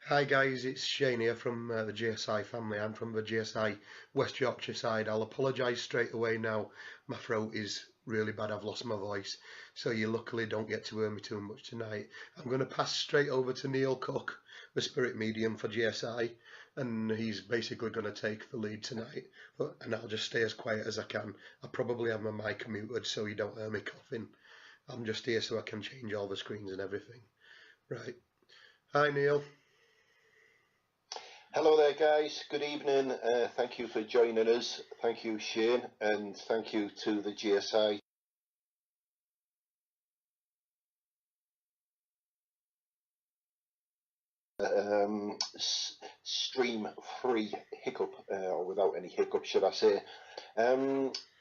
Hi guys, it's Shane here from the GSI family. I'm from the GSI West Yorkshire side. I'll apologise straight away now. My throat is really bad. I've lost my voice, so you luckily don't get to hear me too much tonight. I'm going to pass straight over to Neil Cook, the spirit medium for GSI, and he's basically going to take the lead tonight. And I'll just stay as quiet as I can. I probably have my mic muted so you don't hear me coughing. I'm just here so I can change all the screens and everything. Right. Hi Neil. Hello there guys, good evening, thank you for joining us, thank you Shane, and thank you to the GSI. Stream free hiccup, or without any hiccup should I say.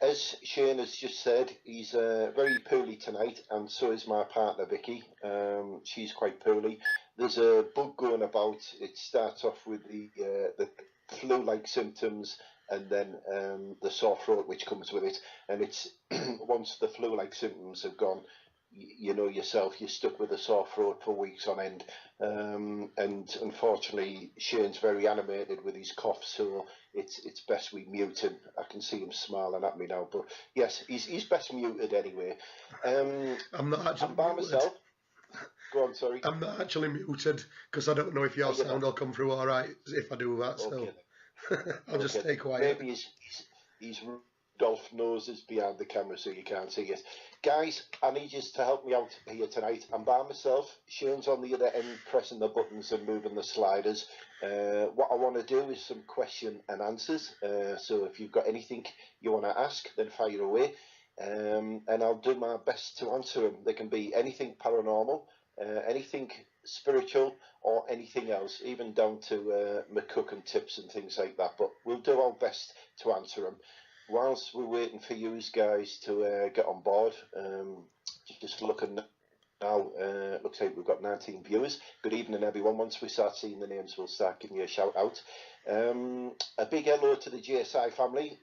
As Shane has just said, he's very poorly tonight, and so is my partner Vicky. She's quite poorly. There's a bug going about. It starts off with the flu-like symptoms, and then the sore throat which comes with it. And it's once the flu-like symptoms have gone, you know yourself, you're stuck with a sore throat for weeks on end. And unfortunately, Shane's very animated with his cough, so it's best we mute him. I can see him smiling at me now, but yes, he's best muted anyway. I'm not actually I'm by muted. myself. Go on, sorry. I'm not actually muted because I don't know if your sound will come through all right if I do that. Okay, so I'll just stay quiet. Maybe he's Rudolph noses behind the camera so you can't see it. Guys, I need you to help me out here tonight. I'm by myself. Shane's on the other end pressing the buttons and moving the sliders. What I want to do is some question and answers. So if you've got anything you want to ask, then fire away. And I'll do my best to answer them. They can be anything paranormal, anything spiritual, or anything else, even down to my cooking tips and things like that. But we'll do our best to answer them. Whilst we're waiting for you guys to get on board, just looking now, looks like we've got 19 viewers. Good evening, everyone. Once we start seeing the names, we'll start giving you a shout out. A big hello to the GSI family.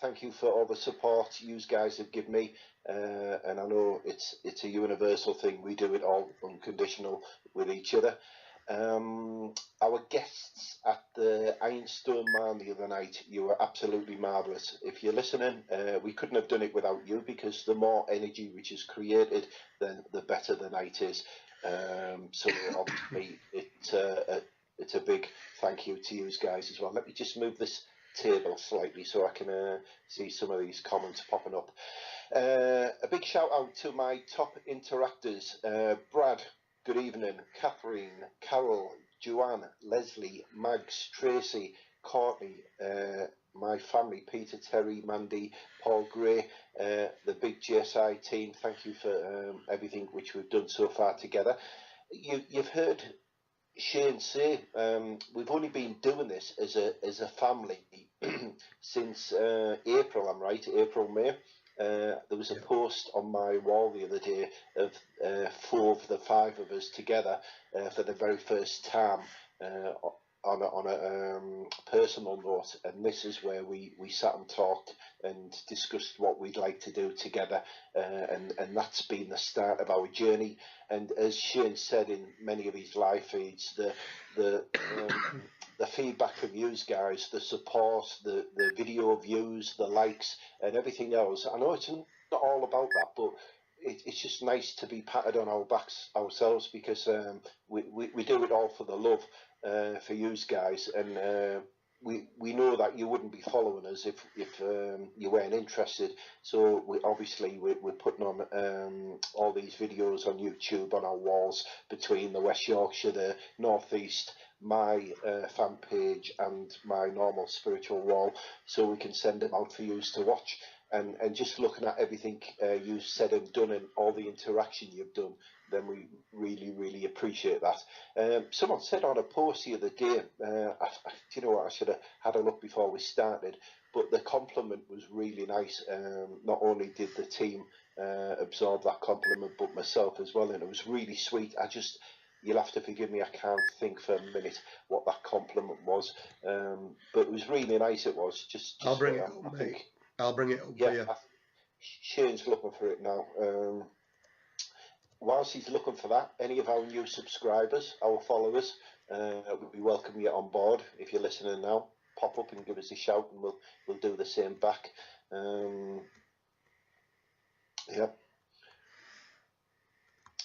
Thank you for all the support you guys have given me. And I know it's a universal thing. We do it all unconditional with each other. Our guests at the Ironstone Man the other night, you were absolutely marvellous. If you're listening, we couldn't have done it without you, because the more energy which is created, then the better the night is. So obviously it's a big thank you to you guys as well. Let me just move this table slightly so I can see some of these comments popping up. A big shout out to my top interactors, Brad. Good evening, Catherine, Carol, Joanne, Leslie, Mags, Tracy, Courtney, my family, Peter, Terry, Mandy, Paul Gray, the big GSI team. Thank you for everything which we've done so far together. You've heard Shane say we've only been doing this as a family since April. I'm right, April, May. There was a post on my wall the other day of 4 of the 5 of us together for the very first time on a personal note, and this is where we sat and talked and discussed what we'd like to do together, and that's been the start of our journey. And as Shane said in many of his live feeds, the feedback from you guys, the support, the video views, the likes, and everything else. I know it's not all about that, but it's just nice to be patted on our backs ourselves, because we do it all for the love for you guys, and we know that you wouldn't be following us if you weren't interested. So we're putting on all these videos on YouTube, on our walls between the West Yorkshire, the North East, my fan page and my normal spiritual wall, so we can send them out for you to watch. And just looking at everything you've said and done and all the interaction you've done, then we really appreciate that. Someone said on a post the other day, you know what, I should have had a look before we started, but the compliment was really nice. Not only did the team absorb that compliment, but myself as well, and it was really sweet. You'll have to forgive me, I can't think for a minute what that compliment was, but it was really nice. It was just I'll bring it up, mate. I'll bring it up for you. Shane's looking for it now. Whilst he's looking for that, any of our new subscribers, our followers, we welcome you on board. If you're listening now, pop up and give us a shout, and we'll do the same back. Yeah.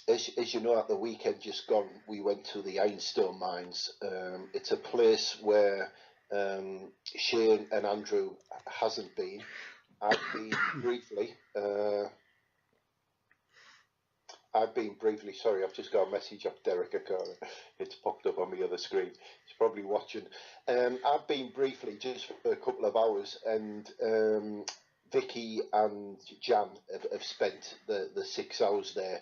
As you know, at the weekend just gone, we went to the Ironstone mines. It's a place where Shane and Andrew hasn't been. I've been briefly. Sorry, I've just got a message off Derek O'Connor. It's popped up on the other screen. He's probably watching. I've been briefly just for a couple of hours, and Vicky and Jan have spent the 6 hours there.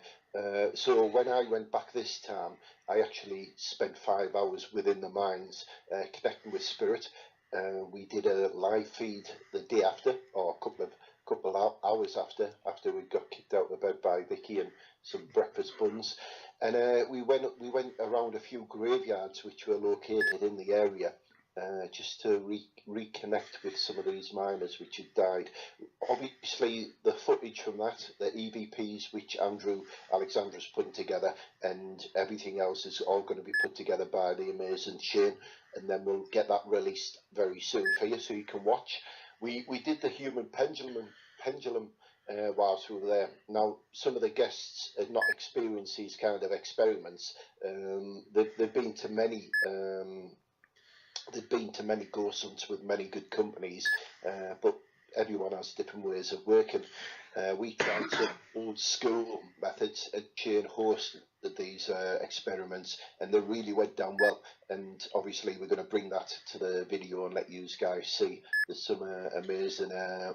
So when I went back this time, I actually spent 5 hours within the mines, connecting with Spirit. We did a live feed the day after, or a couple of hours after we got kicked out of bed by Vicky and some breakfast buns, and we went around a few graveyards which were located in the area, just to reconnect with some of these miners which had died. Obviously, the footage from that, the EVPs which Andrew Alexandra's putting together, and everything else is all going to be put together by the amazing Shane, and then we'll get that released very soon for you so you can watch. We did the human pendulum whilst we were there. Now, some of the guests had not experienced these kind of experiments. They've been to many. They've been to many ghost hunts with many good companies, but everyone has different ways of working. We tried some old school methods, and Shane hosted these experiments, and they really went down well. And obviously, we're going to bring that to the video and let you guys see. There's some amazing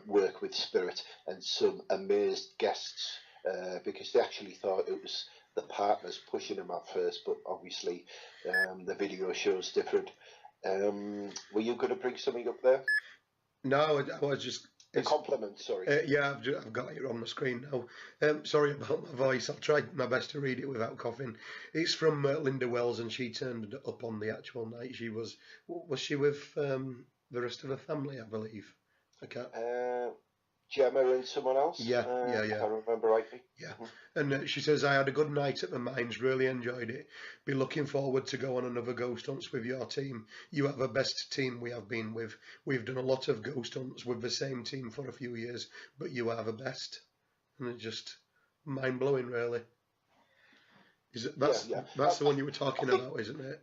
work with Spirit and some amazed guests, because they actually thought it was the partners pushing them at first, but obviously the video shows different. Were you going to bring something up there? No, I was just... A compliment, sorry. Yeah, I've got it on the screen now. Sorry about my voice. I'll try my best to read it without coughing. It's from Linda Wells, and she turned up on the actual night. She was she with the rest of the family, I believe? I can't... Gemma and someone else? Yeah. If I remember rightly. Yeah. And she says, I had a good night at the mines, really enjoyed it. Be looking forward to go on another ghost hunts with your team. You have the best team we have been with. We've done a lot of ghost hunts with the same team for a few years, but you are the best. And it's just mind-blowing, really. That's the one you were talking about, isn't it?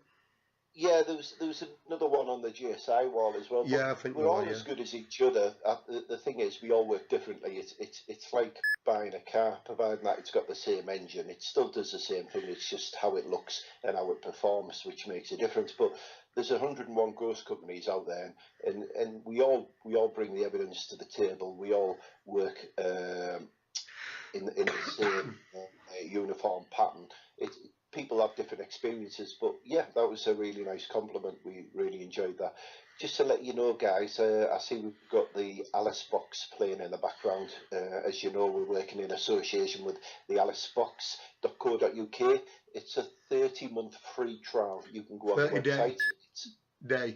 Yeah, there was another one on the GSI wall as well. Yeah, I think we're all as good as each other. The thing is, we all work differently. It's like buying a car, providing that it's got the same engine. It still does the same thing. It's just how it looks and how it performs, which makes a difference. But there's 101 ghost companies out there, and we all bring the evidence to the table. We all work in the same uniform pattern. People have different experiences, but yeah, that was a really nice compliment. We really enjoyed that. Just to let you know, guys, I see we've got the Alice box playing in the background. As you know, we're working in association with the alicebox.co.uk. It's a 30-month free trial. You can go on the website. 30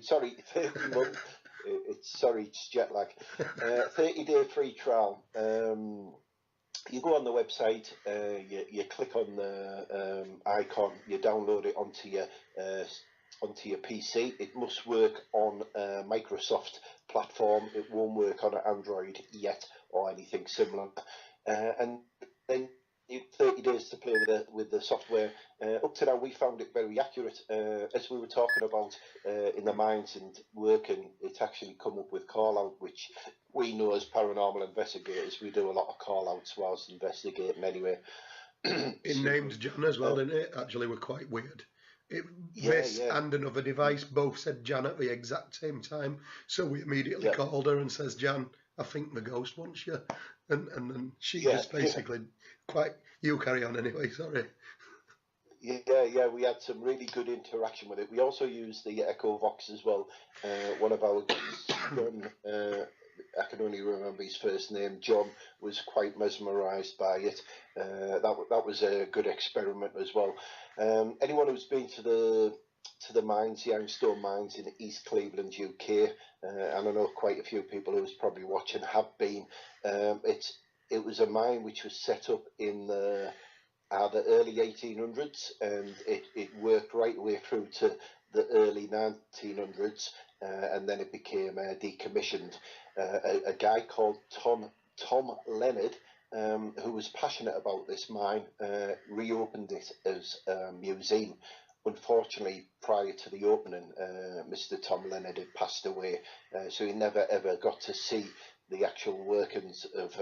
month. It's jet lag. 30-day free trial. You go on the website, you click on the icon, you download it onto your PC. It must work on a Microsoft platform. It won't work on an Android yet or anything similar. And then 30 days to play with the software. Up to now, we found it very accurate. As we were talking about in the mines and working, it's actually come up with call-out, which we know as paranormal investigators, we do a lot of call-outs whilst investigating anyway. It named Jan as well, didn't it? Actually, were quite weird. This and another device both said Jan at the exact same time, so we immediately called her and says, Jan, I think the ghost wants you. And then she just basically quite... You carry on anyway, sorry. Yeah, we had some really good interaction with it. We also used the Echo Vox as well. One of our John, I can only remember his first name, John, was quite mesmerised by it. That was a good experiment as well. Anyone who's been to the mines, the Ironstone mines in East Cleveland, UK, and I know quite a few people who's probably watching have been. It was a mine which was set up in the early 1800s, and it worked right the way through to the early 1900s, and then it became decommissioned. A guy called Tom Leonard, who was passionate about this mine, reopened it as a museum. Unfortunately, prior to the opening, Mr. Tom Leonard had passed away, so he never ever got to see the actual workings of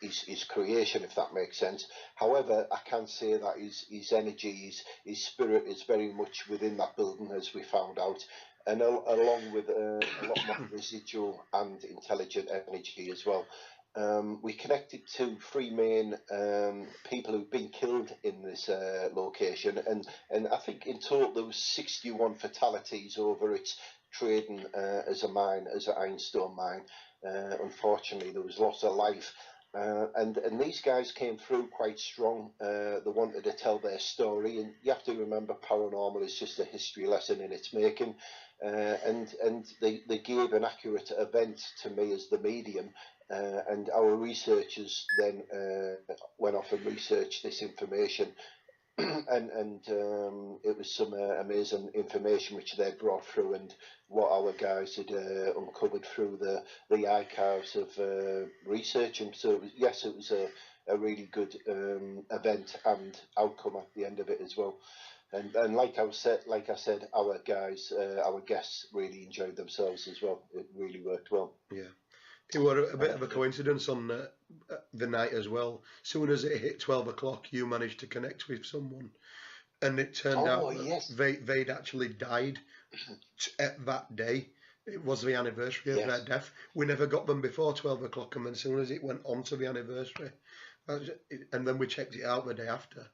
his creation, if that makes sense. However, I can say that his energy, his spirit is very much within that building, as we found out, and along with a lot more residual and intelligent energy as well. We connected to three main people who've been killed in this location, and I think in total there was 61 fatalities over its trading as a mine, as an ironstone mine. Unfortunately, there was loss of life. And these guys came through quite strong. They wanted to tell their story, and you have to remember, paranormal is just a history lesson in its making. And they gave an accurate event to me as the medium, and our researchers then went off and researched this information. and it was some amazing information which they brought through, and what our guys had uncovered through the archives of research. And so yes, it was a really good event and outcome at the end of it as well. And like I said, our guys, our guests really enjoyed themselves as well. It really worked well. Yeah. It was a bit of a coincidence on the night as well. Soon as it hit 12 o'clock, you managed to connect with someone, and it turned out that yes, they'd actually died at that day. It was the anniversary of their death. We never got them before 12 o'clock, and as soon as it went on to the anniversary, and then we checked it out the day after.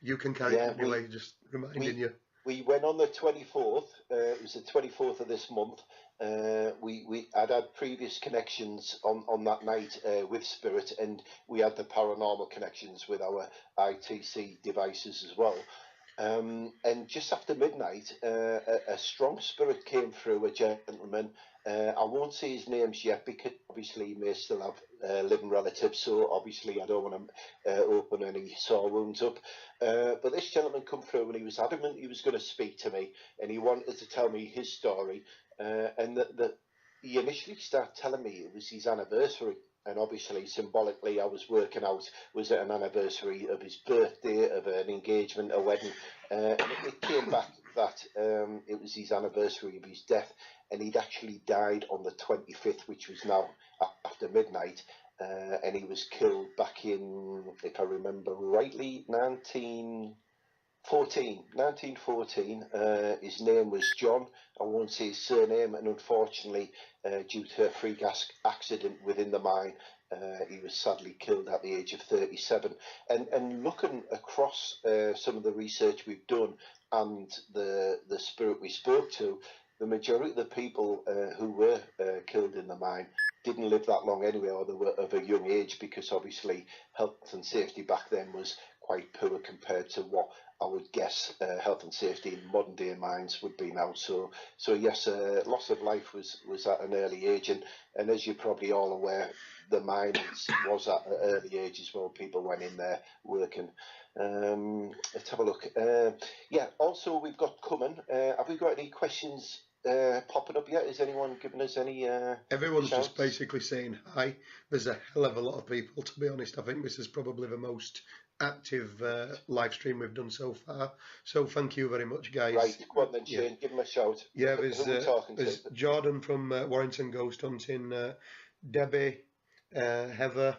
You can carry it anyway, just reminding you. We went on the 24th. It was the 24th of this month. We had previous connections on that night with Spirit, and we had the paranormal connections with our ITC devices as well. And just after midnight, a strong spirit came through, a gentleman. I won't say his names yet because obviously he may still have living relatives, so obviously I don't want to open any sore wounds up. But this gentleman come through, and he was adamant he was going to speak to me, and he wanted to tell me his story. And he initially started telling me it was his anniversary. And obviously, symbolically, I was working out, was it an anniversary of his birthday, of an engagement, a wedding? And it came back that it was his anniversary of his death, and he'd actually died on the 25th, which was now after midnight, and he was killed back in, if I remember rightly, 1914. His name was John. I won't say his surname, and unfortunately, due to a freak accident within the mine, he was sadly killed at the age of 37. And looking across some of the research we've done and the spirit we spoke to, the majority of the people who were killed in the mine didn't live that long anyway, or they were of a young age, because obviously health and safety back then was quite poor compared to what I would guess health and safety in modern day mines would be now. So yes, loss of life was at an early age, and as you're probably all aware, the mine was at an early age as well. People went in there working. Let's have a look. Yeah, also we've got coming. Have we got any questions popping up yet? Is anyone giving us any Everyone's shouts? just basically saying hi. There's a hell of a lot of people, to be honest. I think this is probably the most active live stream we've done so far. So thank you very much, guys. Right, go on then, Shane. Give him a shout. Yeah, Who are we talking to? there's Jordan from Warrington Ghost Hunting, Debbie, Heather,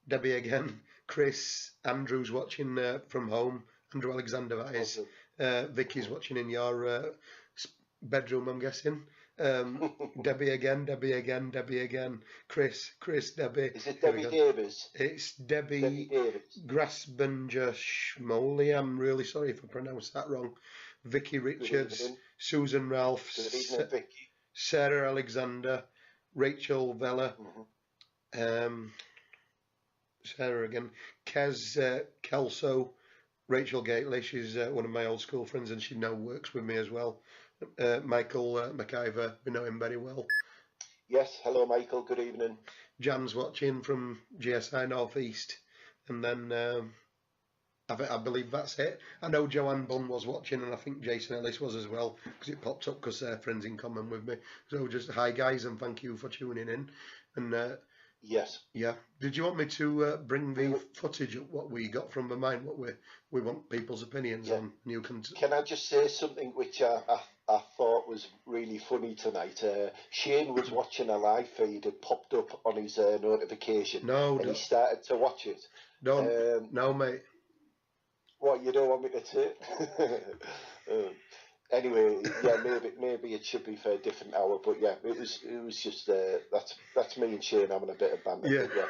Debbie again, Chris, Andrew's watching from home, Andrew Alexander, that is. Vicky's watching in your bedroom, I'm guessing. Debbie again, Chris, Debbie. Is it Debbie Davis? It's Debbie Davis. Grasbenja Schmoley. I'm really sorry if I pronounced that wrong. Vicky Richards, Susan Ralph, Sarah Alexander, Rachel Vella, Sarah again, Kez Kelso, Rachel Gately. She's one of my old school friends, and she now works with me as well. Michael McIver, we know him very well. Yes, hello Michael, good evening. Jan's watching from GSI Northeast, and then I believe that's it. I know Joanne Bunn was watching, and I think Jason Ellis was as well, because it popped up because they're friends in common with me. So just hi guys, and thank you for tuning in. And Yes. yeah, did you want me to bring the footage of what we got from the mine? What we want people's opinions on? And you can. Can I just say something which I thought was really funny tonight? Shane was watching a live feed. It popped up on his notification. No, and he started to watch it. No, mate. What, you don't want me to say? Anyway, yeah, maybe it should be for a different hour, but yeah, it was just that's me and Shane having a bit of banter. Yeah.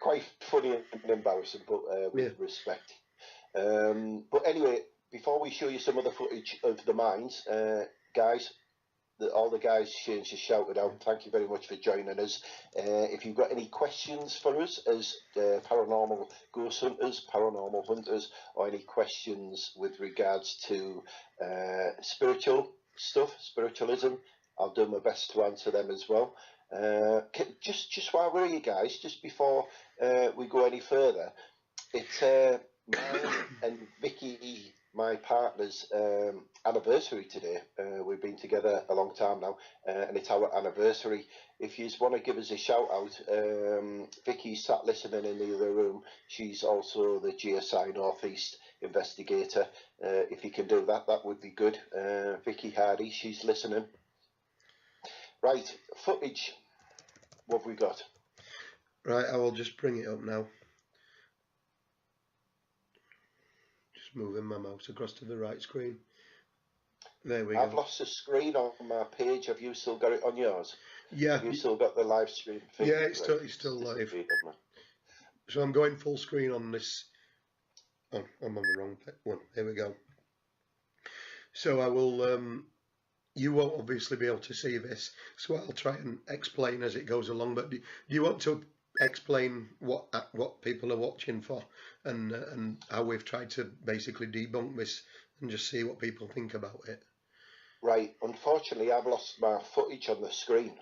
Quite funny and embarrassing, but with respect. But anyway, before we show you some of the footage of the mines, guys, all the guys Shane just shouted out, thank you very much for joining us. If you've got any questions for us as paranormal ghost hunters, paranormal hunters, or any questions with regards to spiritual stuff, spiritualism, I'll do my best to answer them as well. Just while we're here, guys, just before we go any further, it's mine and Vicky, my partner's anniversary today. We've been together a long time now, and it's our anniversary. If you just want to give us a shout out, Vicky's sat listening in the other room. She's also the GSI Northeast investigator. If you can do that, that would be good. Vicky Hardy, she's listening. Right, footage. What have we got? Right, I will just bring it up now. Just moving my mouse across to the right screen. There we go. I've lost the screen on my page. Have you still got it on yours? Yeah. Have you still got the live stream thing? Yeah, it's still live. So I'm going full screen on this. Oh, I'm on the wrong one. Here we go. So I will. You won't obviously be able to see this, so I'll try and explain as it goes along. But do you want to explain what people are watching for, and how we've tried to basically debunk this and just see what people think about it? Right. Unfortunately, I've lost my footage on the screen.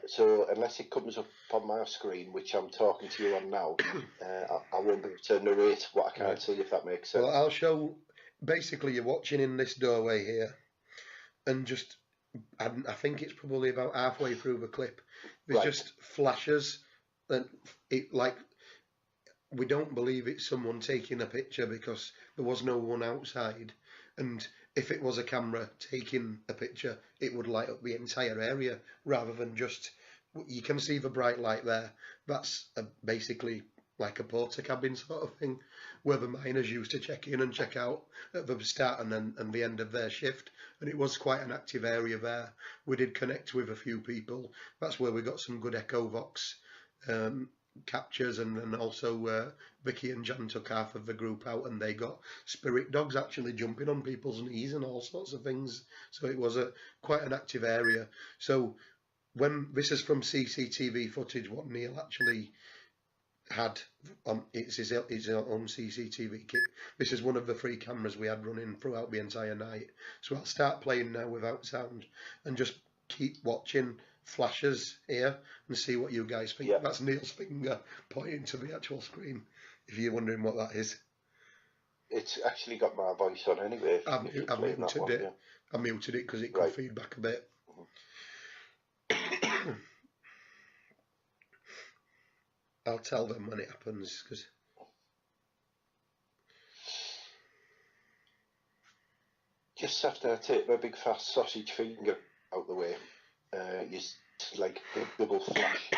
So unless it comes up on my screen, which I'm talking to you on now, I won't be able to narrate what I can't see, if that makes sense. Well, I'll show. Basically, you're watching in this doorway here, and just, I think it's probably about halfway through the clip. There's just flashes, and it like, we don't believe it's someone taking a picture because there was no one outside, and if it was a camera taking a picture, it would light up the entire area rather than just, you can see the bright light there. That's basically like a porter cabin sort of thing, where the miners used to check in and check out at the start and the end of their shift, and it was quite an active area there. We did connect with a few people. That's where we got some good Echovox captures, and then also Vicky and Jan took half of the group out, and they got spirit dogs actually jumping on people's knees and all sorts of things. So it was quite an active area. So when this is from CCTV footage, what Neil actually had on it's his own CCTV kit. This is one of the 3 cameras we had running throughout the entire night. So I'll start playing now without sound and just keep watching flashes here and see what you guys think. That's Neil's finger pointing to the actual screen, if you're wondering what that is. It's actually got my voice on anyway. I've muted it. I muted it because it could feedback a bit. I'll tell them when it happens, because just after I take my big fast sausage finger out the way, you see like a double flash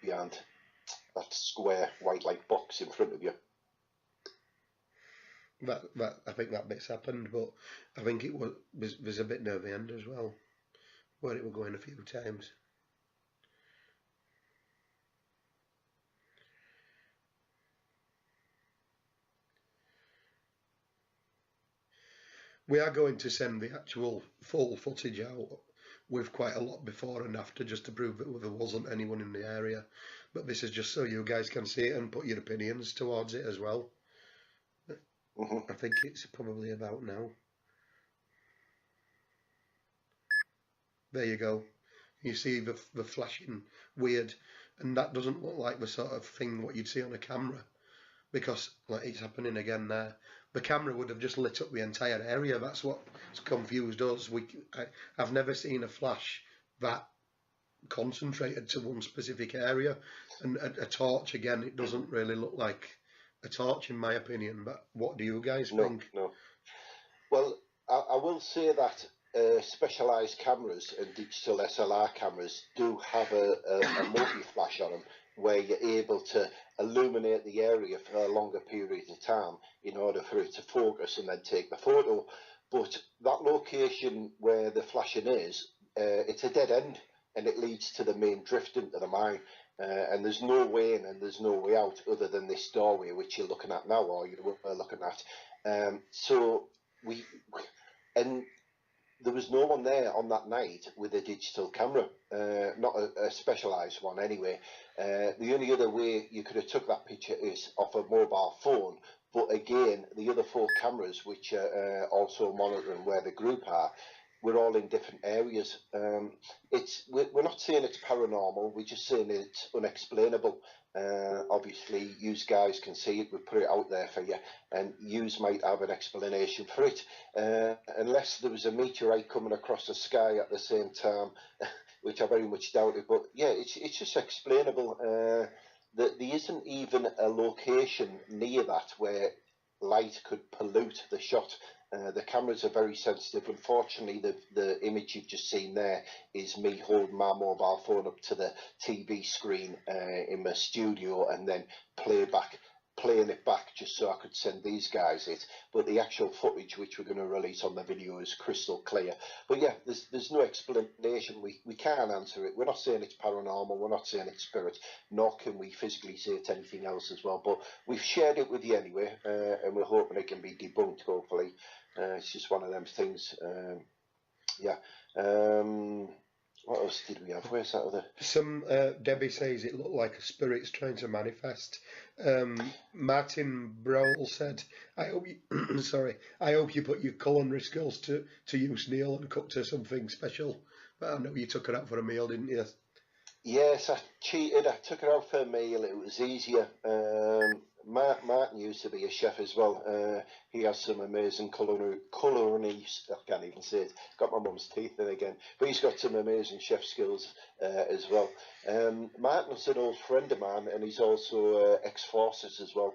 behind that square white light box in front of you. That I think that bit's happened, but I think it was a bit near the end as well, where it were going a few times. We are going to send the actual full footage out with quite a lot before and after, just to prove that there wasn't anyone in the area. But this is just so you guys can see it and put your opinions towards it as well. I think it's probably about now. There you go. You see the flashing weird, and that doesn't look like the sort of thing what you'd see on a camera. because like it's happening again there. The camera would have just lit up the entire area. That's what's confused us. I've never seen a flash that concentrated to one specific area, and a torch again. It doesn't really look like a torch in my opinion. But what do you guys think? No. Well, I will say that specialised cameras and digital SLR cameras do have a multi-flash on them where you're able to illuminate the area for a longer period of time in order for it to focus and then take the photo. But that location where the flashing is, it's a dead end and it leads to the main drift into the mine. And there's no way in and there's no way out other than this doorway which you're looking at now or you were looking at. So and there was no one there on that night with a digital camera, not a specialised one anyway. The only other way you could have took that picture is off a mobile phone, but again, the other 4 cameras which are also monitoring where the group are, we're all in different areas. We're not saying it's paranormal, we're just saying it's unexplainable. Obviously, you guys can see it, we put it out there for you, and you might have an explanation for it. Unless there was a meteorite coming across the sky at the same time, which I very much doubt it, but yeah, it's just explainable. There isn't even a location near that where light could pollute the shot. The cameras are very sensitive. Unfortunately, the image you've just seen there is me holding my mobile phone up to the TV screen in my studio and then playing it back just so I could send these guys it. But the actual footage which we're going to release on the video is crystal clear. But yeah, there's no explanation. We can't answer it. We're not saying it's paranormal. We're not saying it's spirit. Nor can we physically say it's anything else as well. But we've shared it with you anyway, and we're hoping it can be debunked, hopefully. It's just one of them things. Yeah. What else did we have? Where's that other? Some Debbie says it looked like a spirit's trying to manifest. Martin Browl said, "I hope you, sorry, I hope you put your culinary skills to use, Neil, and cooked her something special." But I know you took her out for a meal, didn't you? Yes, I cheated. I took her out for a meal. It was easier. Martin used to be a chef as well. He has some amazing culinary, I can't even say it. Got my mum's teeth in again. But he's got some amazing chef skills as well. Martin's an old friend of mine, and he's also ex-forces as well.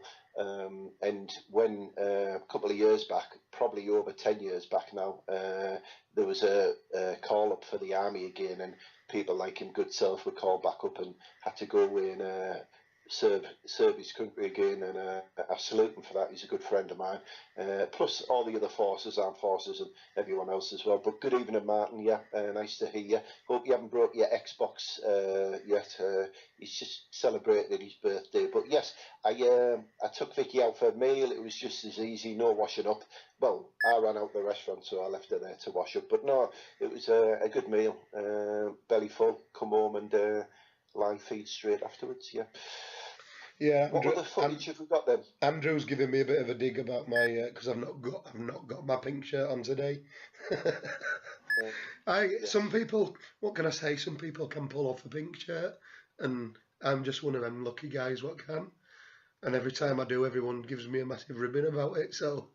And when a couple of years back, probably over 10 years back now, there was a call up for the army again, and people like him, good self, were called back up and had to go away and serve his country again, and I salute him for that. He's a good friend of mine, plus all the other forces, armed forces, and everyone else as well. But good evening, Martin. Yeah, nice to hear you. Hope you haven't brought your Xbox yet. He's just celebrated his birthday. But yes, I took Vicky out for a meal. It was just as easy, no washing up. Well, I ran out the restaurant, so I left her there to wash up. But no, it was a good meal. Belly full. Come home and lie feed straight afterwards. Yeah. Yeah. What other footage have we got then? Andrew's giving me a bit of a dig about my because I've not got my pink shirt on today. Some people, what can I say? Some people can pull off a pink shirt, and I'm just one of them lucky guys what can. And every time I do, everyone gives me a massive ribbon about it. So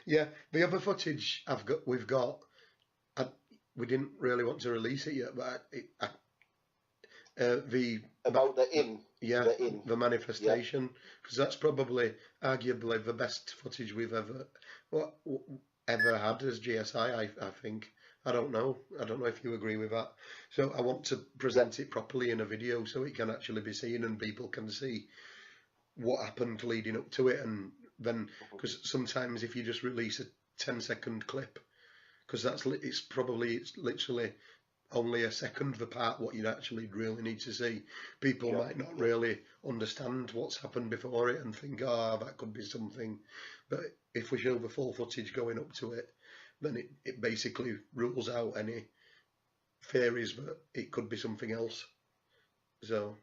yeah, the other footage we've got, we didn't really want to release it yet, but about the inn. Yeah, the manifestation, because that's probably arguably the best footage we've ever had as GSI. I think. I don't know if you agree with that. So I want to present it properly in a video so it can actually be seen and people can see what happened leading up to it, and then because sometimes if you just release a 10-second clip, because it's literally only a second the part what you actually really need to see. People might not really understand what's happened before it and think, that could be something. But if we show the full footage going up to it, then it basically rules out any theories that it could be something else. So,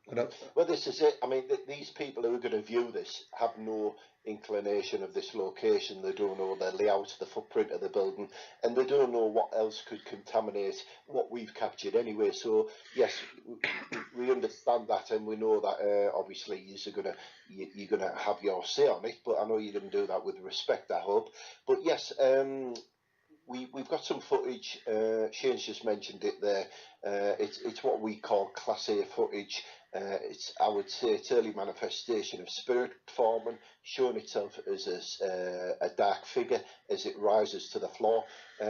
well, this is it. I mean, these people who are going to view this have no inclination of this location. They don't know the layout, the footprint of the building, and they don't know what else could contaminate what we've captured anyway. So, yes, we understand that, and we know that obviously you're gonna have your say on it. But I know you're gonna do that with respect, I hope. But yes, we've got some footage. Shane's just mentioned it there. It's what we call Class A footage. I would say it's early manifestation of spirit forming, showing itself as a dark figure as it rises to the floor.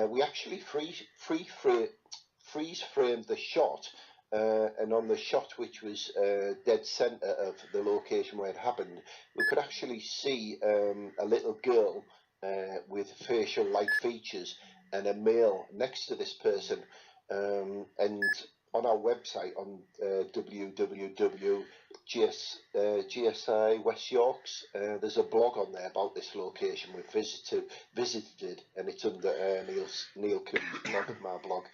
We actually freeze framed the shot, and on the shot, which was dead centre of the location where it happened, we could actually see a little girl with facial-like features and a male next to this person. And on our website, on GSI West Yorks, there's a blog on there about this location we've visited, and it's under Neil Coombs' blog, my blog.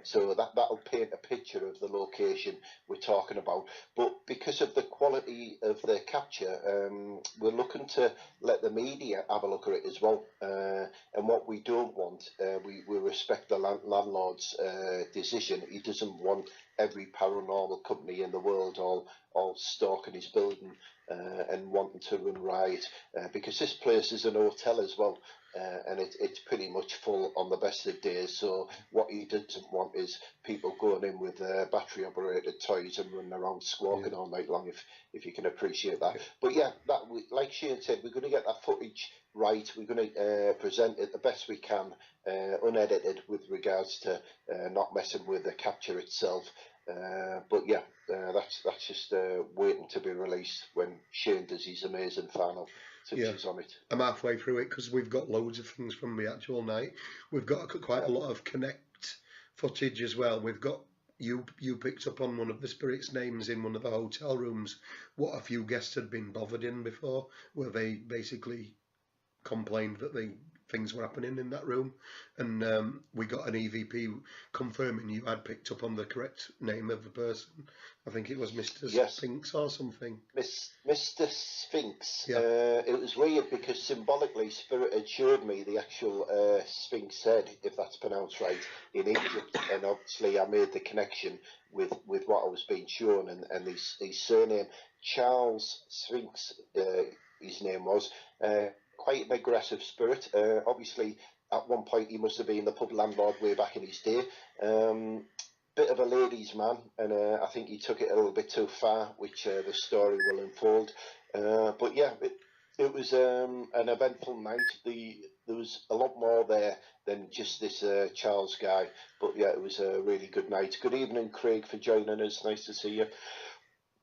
So that'll paint a picture of the location we're talking about. But because of the quality of the capture, we're looking to let the media have a look at it as well. And what we don't want, we respect the landlord's decision. He doesn't want every paranormal company in the world all stalking his building and wanting to run riot, because this place is an hotel as well. And it's pretty much full on the best of days. So what he doesn't want is people going in with battery-operated toys and running around squawking all night long. If you can appreciate that. But yeah, like Shane said, we're going to get that footage right. We're going to present it the best we can, unedited, with regards to not messing with the capture itself. But yeah, that's just waiting to be released when Shane does his amazing final touches on it. I'm halfway through it because we've got loads of things from the actual night. We've got quite a lot of Connect footage as well. We've got you picked up on one of the spirits' names in one of the hotel rooms. What a few guests had been bothered in before, where they basically complained that things were happening in that room, and we got an EVP confirming you had picked up on the correct name of the person. I think it was Mr. Sphinx or something. Mr. Sphinx. Yeah. It was weird because symbolically Spirit had showed me the actual Sphinx head, if that's pronounced right, in Egypt, and obviously I made the connection with what I was being shown, and his surname, Charles Sphinx, his name was. Quite an aggressive spirit. Obviously, at one point he must have been the pub landlord way back in his day. Bit of a ladies' man, and I think he took it a little bit too far, which the story will unfold. But yeah, it was an eventful night. There was a lot more there than just this Charles guy. But yeah, it was a really good night. Good evening, Craig, for joining us. Nice to see you.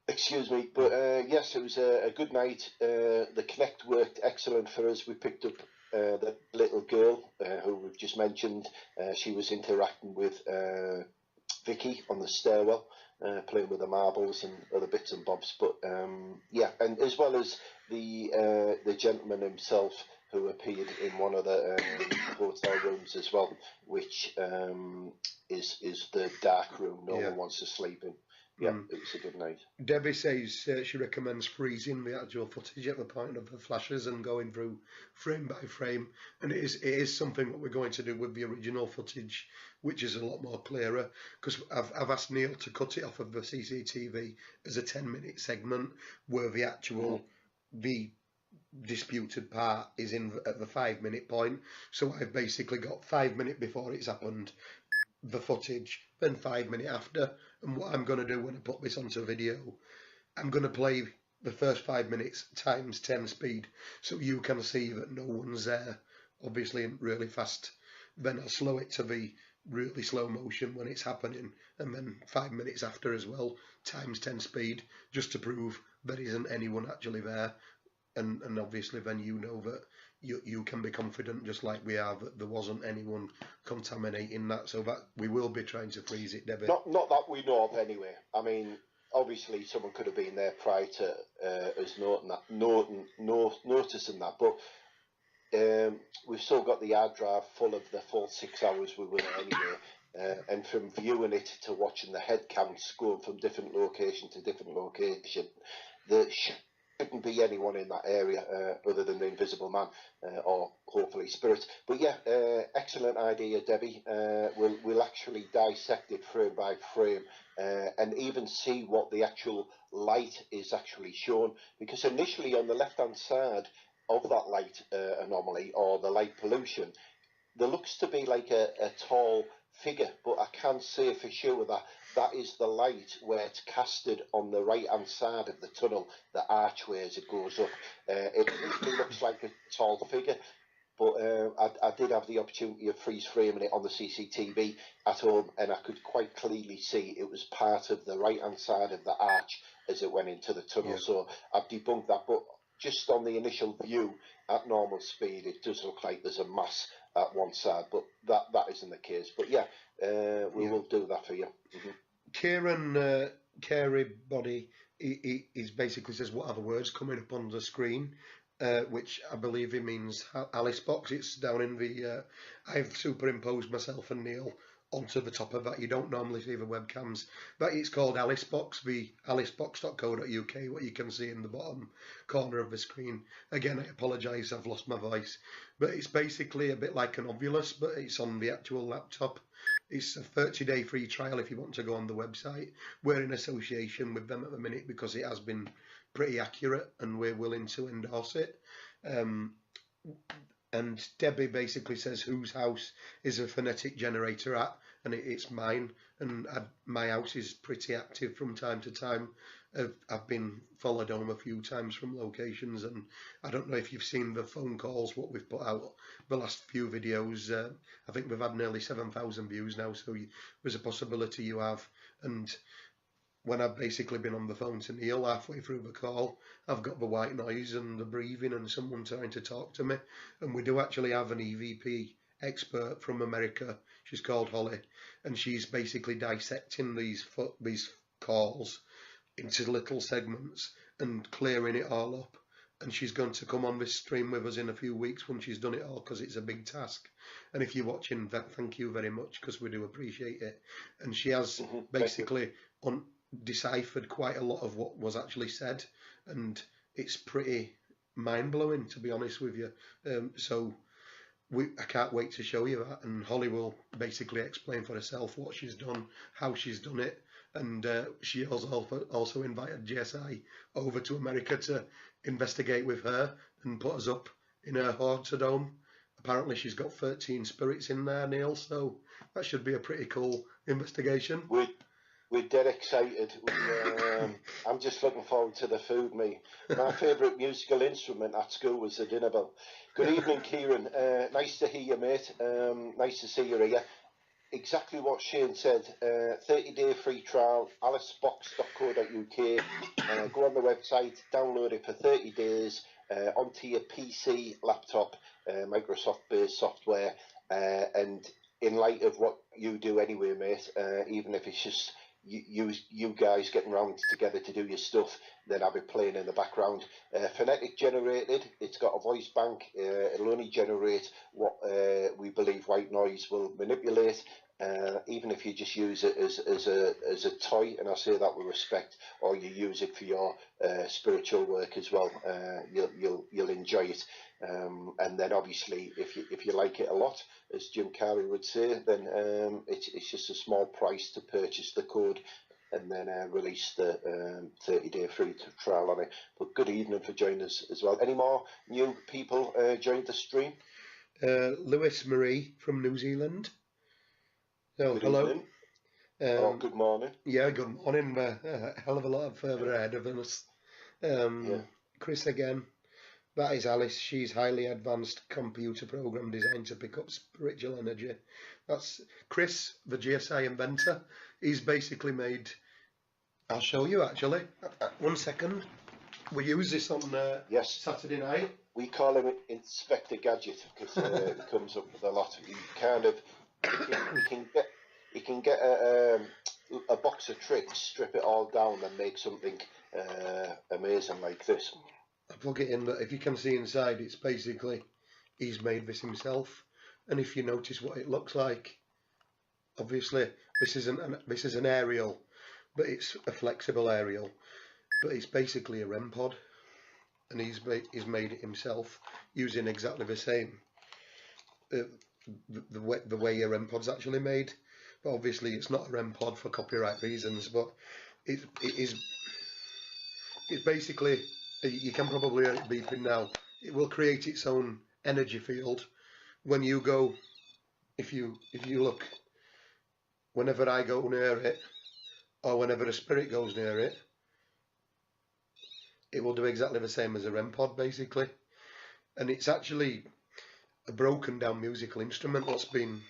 Excuse me, but yes, it was a good night. The Connect worked excellent for us. We picked up the little girl who we've just mentioned. She was interacting with Vicky on the stairwell, playing with the marbles and other bits and bobs. But yeah, and as well as the gentleman himself who appeared in one of the hotel rooms as well, which is the dark room no one wants to sleep in. Yeah, it was a good night. Debbie says she recommends freezing the actual footage at the point of the flashes and going through frame by frame. And it is something that we're going to do with the original footage, which is a lot more clearer. Because I've asked Neil to cut it off of the CCTV as a 10-minute segment where the actual the disputed part is in at the 5-minute point. So I've basically got 5 minutes before it's happened, the footage, then 5 minutes after. And what I'm going to do when I put this onto video, I'm going to play the first 5 minutes times 10 speed, so you can see that no one's there, obviously in really fast. Then I'll slow it to the really slow motion when it's happening, and then 5 minutes after as well, times 10 speed, just to prove there isn't anyone actually there. And obviously then you know that you can be confident, just like we are, that there wasn't anyone contaminating that. So that we will be trying to freeze it, Debbie. Not that we know of anyway. I mean, obviously someone could have been there prior to us noticing that, but we've still got the hard drive full of the full 6 hours we were there anyway. And from viewing it to watching the head counts going from different location to different location, the shouldn't be anyone in that area other than the invisible man or hopefully spirit. But yeah, excellent idea, Debbie. We'll actually dissect it frame by frame and even see what the actual light is actually shown, because initially on the left hand side of that light anomaly or the light pollution, there looks to be like a tall figure, but I can't say for sure that that is the light where it's casted on the right hand side of the tunnel, the archway as it goes up. It initially looks like a tall figure, but I did have the opportunity of freeze framing it on the CCTV at home, and I could quite clearly see it was part of the right hand side of the arch as it went into the tunnel. Yeah. So I've debunked that, but just on the initial view at normal speed, it does look like there's a mass at one side, but that isn't the case. But yeah, we will do that for you. Kieran Carey Body, he basically says what other words coming up on the screen, which I believe he means Alice box. It's down in the I've superimposed myself and Neil onto the top of that. You don't normally see the webcams, but it's called Alice Box, the alicebox.co.uk, what you can see in the bottom corner of the screen. Again, I apologise, I've lost my voice, but it's basically a bit like an Ovilus, but it's on the actual laptop. It's a 30-day free trial if you want to go on the website. We're in association with them at the minute because it has been pretty accurate and we're willing to endorse it. And Debbie basically says whose house is a phonetic generator at, and it's mine. And my house is pretty active from time to time. I've been followed home a few times from locations, and I don't know if you've seen the phone calls, what we've put out, the last few videos. I think we've had nearly 7,000 views now, so there's a possibility you have. And when I've basically been on the phone to Neil halfway through the call, I've got the white noise and the breathing and someone trying to talk to me. And we do actually have an EVP expert from America. She's called Holly, and she's basically dissecting these calls into little segments and clearing it all up. And she's going to come on this stream with us in a few weeks when she's done it all, because it's a big task. And if you're watching that, thank you very much, because we do appreciate it. And she has basically deciphered quite a lot of what was actually said, and it's pretty mind-blowing, to be honest with you. So I can't wait to show you that, and Holly will basically explain for herself what she's done, how she's done it, and she has also invited GSI over to America to investigate with her and put us up in her haunted home. Apparently she's got 13 spirits in there, Neil, so that should be a pretty cool investigation. We're dead excited. I'm just looking forward to the food, me. My favourite musical instrument at school was the dinner bell. Good evening, Kieran. Nice to hear you, mate. Nice to see you here. Exactly what Shane said. 30-day free trial, alicebox.co.uk. Go on the website, download it for 30 days onto your PC, laptop, Microsoft-based software. And in light of what you do anyway, mate, even if it's just you guys getting round together to do your stuff, then I'll be playing in the background. Phonetic generated, it's got a voice bank. It'll only generate what we believe white noise will manipulate. Even if you just use it as a toy, and I say that with respect, or you use it for your spiritual work as well, you'll enjoy it. And then obviously, if you like it a lot, as Jim Carrey would say, then it's just a small price to purchase the code and then release the 30-day free trial on it. But good evening for joining us as well. Any more new people joined the stream? Lewis Marie from New Zealand. So, hello. Good morning. Yeah, good morning. A hell of a lot further ahead of us. Chris again. That is Alice. She's highly advanced computer program designed to pick up spiritual energy. That's Chris, the GSI inventor. He's basically made... I'll show you, actually. 1 second. We use this on Saturday night. We call him Inspector Gadget because it comes up with a lot. He kind of... You can get a box of tricks, strip it all down and make something amazing like this. I plug it in, but if you can see inside, it's basically, he's made this himself. And if you notice what it looks like, obviously this is an aerial, but it's a flexible aerial, but it's basically a REM pod. and he's made it himself using exactly the same the way a REM pod's actually made. But obviously it's not a REM pod for copyright reasons, but it is it's basically, you can probably hear it beeping now, it will create its own energy field when you go, if you look, whenever I go near it or whenever a spirit goes near it, it will do exactly the same as a REM pod basically. And it's actually a broken down musical instrument that's been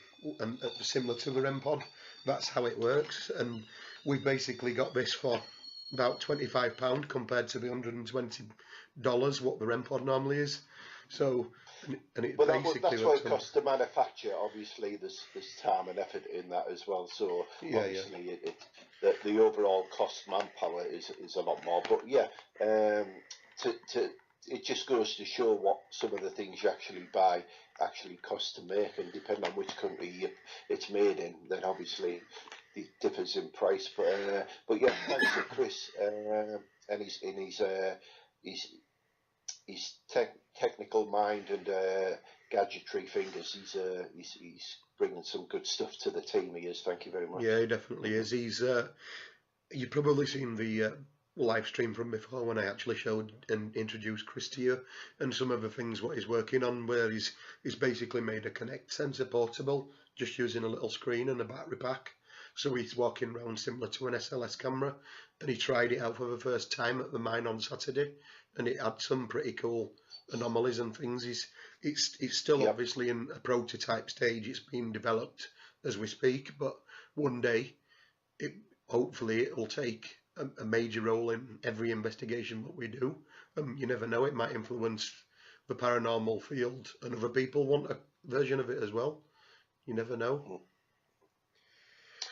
similar to the REM pod. That's how it works, and we've basically got this for about £25 compared to the $120 what the REM pod normally is. So, and it But basically that's what works it costs to manufacture. Obviously, there's time and effort in that as well. So obviously, the overall cost manpower is a lot more. But yeah, it just goes to show what some of the things you actually buy actually cost to make, and depending on which country it's made in, then obviously it differs in price. But yeah, thanks to Chris and his technical mind and gadgetry fingers. He's bringing some good stuff to the team. He is. Thank you very much. Yeah, he definitely is. He's you've probably seen the live stream from before when I actually showed and introduced Chris to you, and some of the things what he's working on, where he's basically made a Connect sensor portable just using a little screen and a battery pack. So he's walking around similar to an SLS camera, and he tried it out for the first time at the mine on Saturday, and it had some pretty cool anomalies and things. It's still obviously in a prototype stage. It's being developed as we speak, but one day hopefully it will take a major role in every investigation that we do. You never know, it might influence the paranormal field and other people want a version of it as well. You never know.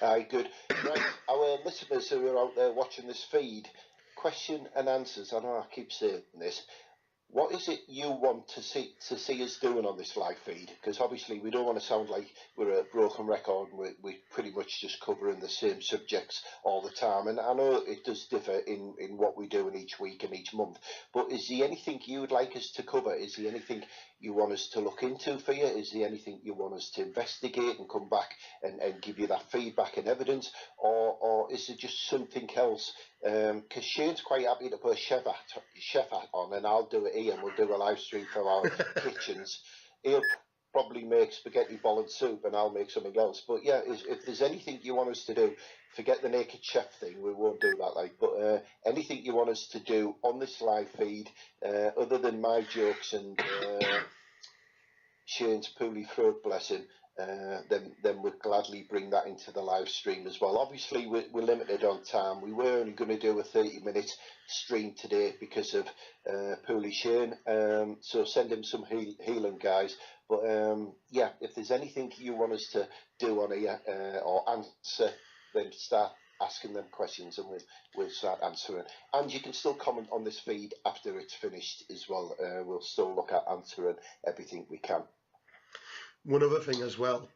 Aye, good. Right, our listeners who are out there watching this feed, question and answers. I know I keep saying this. What is it you want to see us doing on this live feed? Because obviously we don't want to sound like we're a broken record and we're pretty much just covering the same subjects all the time. And I know it does differ in what we do in each week and each month. But is there anything you would like us to cover? Is there anything you want us to look into for you? Is there anything you want us to investigate and come back and give you that feedback and evidence? Or is it just something else? Because Shane's quite happy to put a chef hat on, and I'll do it here, and we'll do a live stream from our kitchens. He'll probably make spaghetti bol and soup, and I'll make something else. But yeah, if there's anything you want us to do, forget the naked chef thing, we won't do that. But anything you want us to do on this live feed, other than my jokes and Shane's poorly throat blessing, then we'd gladly bring that into the live stream as well. Obviously, we're limited on time. We were only going to do a 30-minute stream today because of Pooley Shane. So send him some healing, guys. But yeah, if there's anything you want us to do on here or answer, then start asking them questions and we'll start answering. And you can still comment on this feed after it's finished as well. We'll still look at answering everything we can. One other thing as well,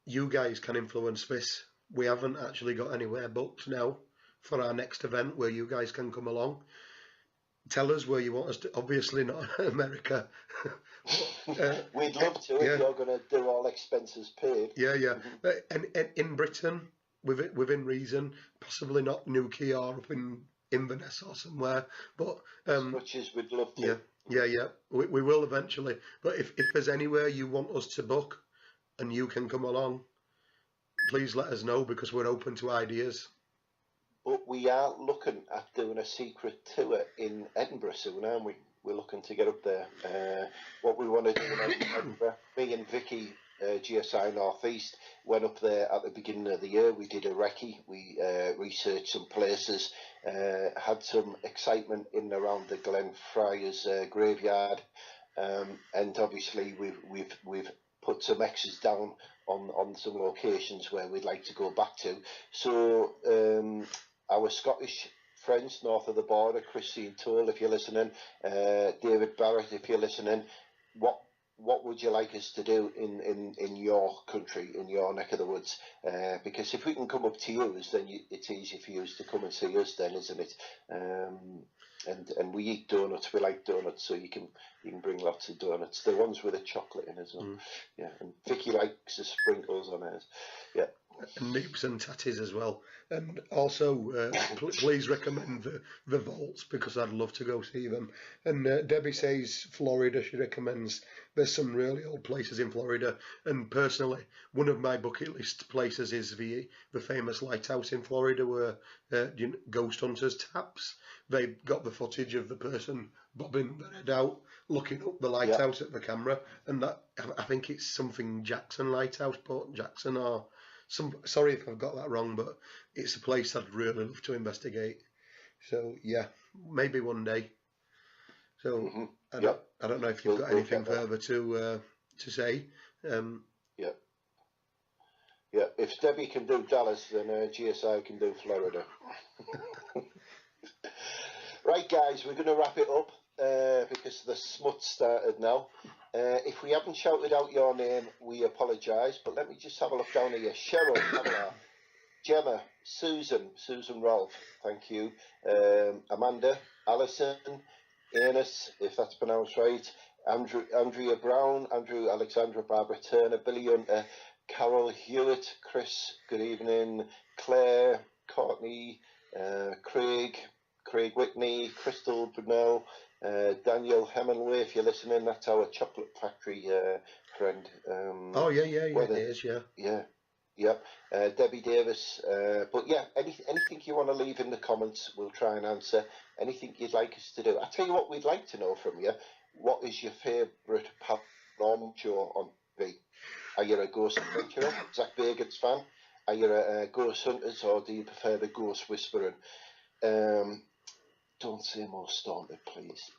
you guys can influence this. We haven't actually got anywhere booked now for our next event where you guys can come along. Tell us where you want us to, obviously not America. We'd love to if you're going to do all expenses paid. Yeah. And in Britain, within reason, possibly not Newquay or up in Inverness or somewhere, but as much as we'd love to. Yeah. We will eventually. But if there's anywhere you want us to book and you can come along, please let us know, because we're open to ideas. But we are looking at doing a secret tour in Edinburgh soon, aren't we? We're looking to get up there. What we want to do in Edinburgh, me and Vicky, GSI North East, went up there at the beginning of the year. We did a recce. We researched some places, had some excitement in and around the Glenfriars graveyard, and obviously we've put some X's down on some locations where we'd like to go back to. So our Scottish friends north of the border, Christine Toll, if you're listening, David Barrett, if you're listening, what would you like us to do in your country, in your neck of the woods? Because if we can come up to you, then it's easy for you to come and see us then, isn't it? and we eat donuts. We like donuts, so you can bring lots of donuts. The ones with the chocolate in as well. Yeah, and Vicky likes the sprinkles on hers. Yeah. And Noobs and Tatties as well. And also, please recommend the Vaults, because I'd love to go see them. And Debbie says Florida, she recommends. There's some really old places in Florida. And personally, one of my bucket list places is the famous lighthouse in Florida where ghost hunters taps. They've got the footage of the person bobbing their head out, looking up the lighthouse at the camera. And that, I think it's something Jackson Lighthouse, Port Jackson, or sorry if I've got that wrong, but it's a place I'd really love to investigate. So yeah, maybe one day. So I don't know if you've got anything further to say. Yeah. If Debbie can do Dallas, then GSI can do Florida. Right, guys, we're going to wrap it up because the smut started now. If we haven't shouted out your name, we apologise, but let me just have a look down here. Cheryl, Pamela, Gemma, Susan Rolfe, thank you. Amanda, Alison, Ernest, if that's pronounced right, Andrea Brown, Andrew Alexandra, Barbara Turner, Billy Hunter, Carol Hewitt, Chris, good evening, Claire, Courtney, Craig Whitney, Crystal Brunel, Daniel Hemingway, if you're listening, that's our chocolate factory friend. It is, yeah. Debbie Davis. But yeah, anything you want to leave in the comments, we'll try and answer. Anything you'd like us to do. I'll tell you what we'd like to know from you. What is your favourite paranormal show on TV? Are you a ghost adventurer, Zach Bagans fan? Are you a ghost hunters, or do you prefer the ghost whispering? Don't say more Storming, please.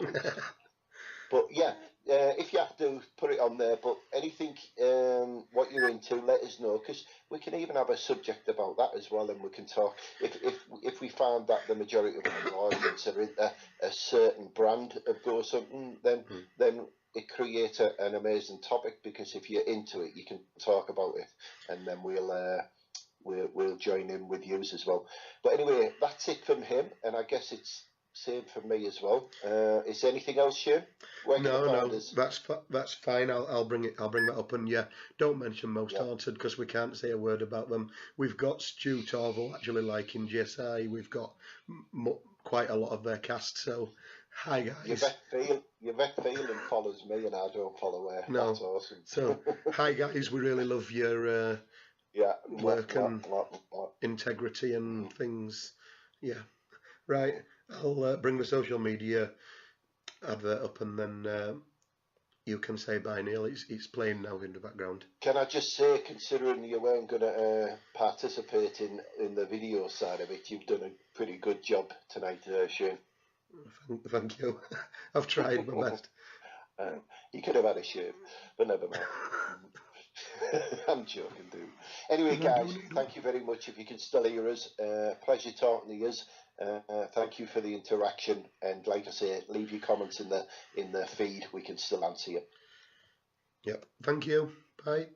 But yeah, if you have to, put it on there. But anything, what you're into, let us know, because we can even have a subject about that as well, and we can talk. If we find that the majority of our audience are into a certain brand of ghost hunting, then it creates an amazing topic, because if you're into it, you can talk about it, and then we'll join in with you as well. But anyway, that's it from him, and I guess it's same for me as well. Is there anything else, Shane? No, that's fine. I'll bring that up, and don't mention Most Haunted, because we can't say a word about them. We've got Stu Torval actually liking GSI. We've got quite a lot of their cast. So hi guys. Your vet feeling follows me, and I don't follow her. No. That's awesome. So hi guys, we really love your work and integrity and things. Yeah, right. I'll bring the social media advert up, and then you can say bye, Neil. It's playing now in the background. Can I just say, considering you weren't going to participate in the video side of it, you've done a pretty good job tonight, Shane. Thank you. I've tried my best. You could have had a shave, but never mind. I'm joking, dude. Anyway, guys, thank you very much. If you can still hear us, pleasure talking to you. Thank you for the interaction, and like I say, leave your comments in the feed. We can still answer you. Yep. Thank you. Bye.